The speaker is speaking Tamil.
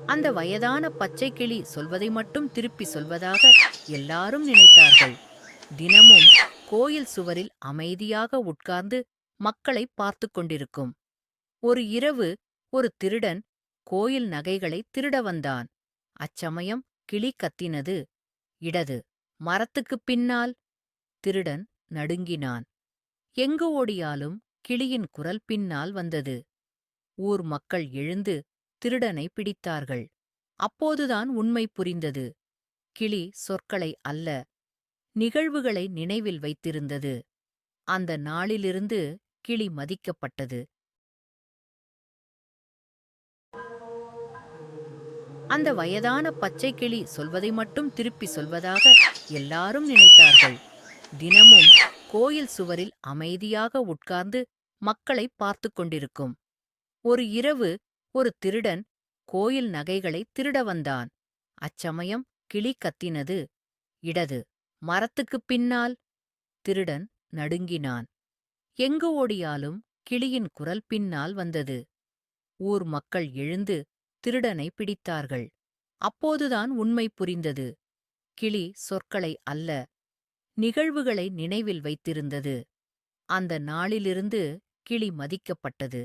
அந்த வயதான பச்சை கிளி சொல்வதை மட்டும் திருப்பி சொல்வதாக எல்லாரும் நினைத்தார்கள். தினமும் கோயில் சுவரில் அமைதியாக உட்கார்ந்து மக்களை பார்த்து கொண்டிருக்கும். ஒரு இரவு ஒரு திருடன் கோயில் நகைகளை திருட வந்தான். அச்சமயம் கிளி கத்தினது. இடது. மரத்துக்குப் பின்னால். திருடன் நடுங்கினான். எங்கு ஓடியாலும் கிளியின் குரல் பின்னால் வந்தது. ஊர் மக்கள் எழுந்து திருடனை பிடித்தார்கள். அப்போதுதான் உண்மை புரிந்தது. கிளி சொற்களை அல்ல, நிகழ்வுகளை நினைவில் வைத்திருந்தது. அந்த நாளிலிருந்து கிளி மதிக்கப்பட்டது. அந்த வயதான பச்சை கிளி சொல்வதை மட்டும் திருப்பி சொல்வதாக எல்லாரும் நினைத்தார்கள். தினமும் கோயில் சுவரில் அமைதியாக உட்கார்ந்து மக்களை பார்த்து கொண்டிருக்கும். ஒரு இரவு ஒரு திருடன் கோயில் நகைகளை திருட வந்தான். அச்சமயம் கிளி கத்தினது. இடது. மரத்துக்குப் பின்னால். திருடன் நடுங்கினான். எங்கு ஓடியாலும் கிளியின் குரல் பின்னால் வந்தது. ஊர் மக்கள் எழுந்து திருடனை பிடித்தார்கள். அப்போதுதான் உண்மை புரிந்தது. கிளி சொற்களை அல்ல, நிகழ்வுகளை நினைவில் வைத்திருந்தது. அந்த நாளிலிருந்து கிளி மதிக்கப்பட்டது.